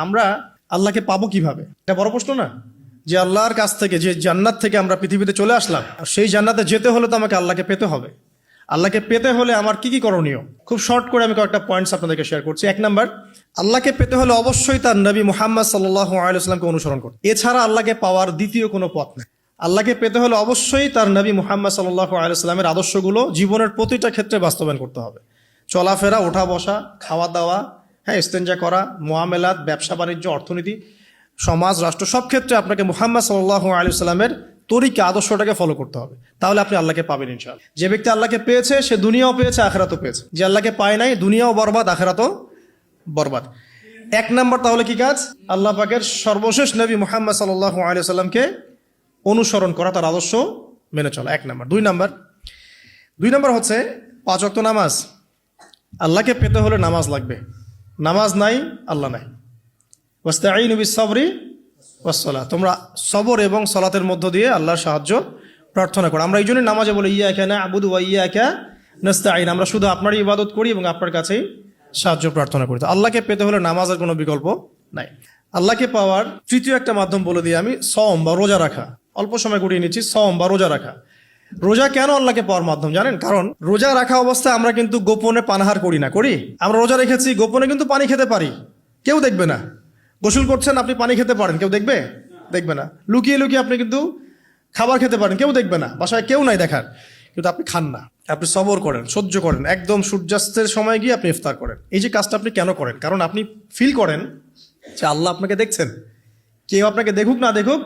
আমরা আল্লাহকে পাবো কিভাবে? এটা বড় প্রশ্ন না? যে আল্লাহর কাছ থেকে, যে জান্নাত থেকে আমরা পৃথিবীতে চলে আসলাম, আর সেই জান্নাতে যেতে হলে তো আমাকে আল্লাহকে পেতে হবে। আল্লাহকে পেতে হলে আমার কি কি করণীয়? খুব শর্ট করে আমি কয়েকটা পয়েন্টস আপনাদেরকে শেয়ার করছি। 1 নাম্বার, আল্লাহকে পেতে হলে অবশ্যই তার নবী মুহাম্মদ সাল্লাল্লাহু আলাইহি ওয়াসাল্লামকে অনুসরণ করতে। এছাড়া আল্লাহকে পাওয়ার দ্বিতীয় কোনো পথ নেই। আল্লাহকে পেতে হলে অবশ্যই তার নবী মুহাম্মদ সাল্লাল্লাহু আলাইহি ওয়াসাল্লামের আদর্শগুলো জীবনের প্রতিটা ক্ষেত্রে বাস্তবায়ন করতে হবে। চলাফেরা, ওঠা বসা, খাওয়া দাওয়া, ইস্তেঞ্জা করা, মুআমালাত, ব্যবসা বাণিজ্য, অর্থনীতি, সমাজ, রাষ্ট্র, সব ক্ষেত্রে আপনাকে মুহাম্মদ সাল্লাল্লাহু আলাইহি ওয়াসাল্লামের তরিকা, আদর্শটাকে ফলো করতে হবে। তাহলে আপনি আল্লাহকে পাবেন ইনশাআল্লাহ। যে ব্যক্তি আল্লাহকে পেয়েছে সে দুনিয়াও পেয়েছে, আখিরাতও পেয়েছে। যে আল্লাহকে পায় নাই, দুনিয়াও বরবাদ, আখিরাতও বরবাদ। 1 নাম্বার তাহলে কি কাজ? আল্লাহ পাকের সর্বশেষ নবী মুহাম্মদ সাল্লাল্লাহু আলাইহি ওয়াসাল্লামকে অনুসরণ করা, তার আদর্শ মেনে চলা। 1 নাম্বার। 2 নাম্বার হচ্ছে 5 ওয়াক্ত নামাজ। আল্লাহকে পেতে হলে নামাজ লাগবে। নামাজ নাই, আল্লাহ নাই। ওয়াস্তাঈনু বিস-সাবরি ওয়াস-সালাহ, তোমরা সবর এবং সালাতের মধ্য দিয়ে আল্লাহর সাহায্য প্রার্থনা করো। আমরা এই জন্যই নামাজে বলি ইয়্যাকা না'বুদু ওয়া ইয়্যাকা নাস্তাঈন, আমরা শুধু আপনারই ইবাদত করি এবং আপনার কাছেই সাহায্য প্রার্থনা করি। তো আল্লাহকে পেতে হলে নামাজের কোনো বিকল্প নাই। আল্লাহকে পাওয়ার তৃতীয় একটা মাধ্যম বলে দিই আমি, সওম বা রোজা রাখা। অল্প সময় গুটিয়ে নিচ্ছি। সওম বা রোজা রাখা। রোজা কেন আল্লাহকে পাওয়ার মাধ্যম জানেন? কারণ রোজা রাখা অবস্থায় আমরা কিন্তু গোপনে পানাহার করি না, করি? আমরা রোজা রেখেছি, গোপনে কিন্তু পানি খেতে পারি, কেউ দেখবে না। গোসল করছেন, আপনি পানি খেতে পারেন, কেউ দেখবে? দেখবে না। লুকিয়ে লুকিয়ে আপনি কিন্তু খাবার খেতে পারেন, কেউ দেখবে না, বাসায় কেউ নাই দেখার, কিন্তু আপনি খান না। আপনি সবর করেন, সহ্য করেন, একদম সূর্যাস্তের সময় গিয়ে আপনি ইফতার করেন। এই যে কাজটা আপনি কেন করেন? কারণ আপনি ফিল করেন যে আল্লাহ আপনাকে দেখছেন। কেউ আপনাকে দেখুক না দেখুক,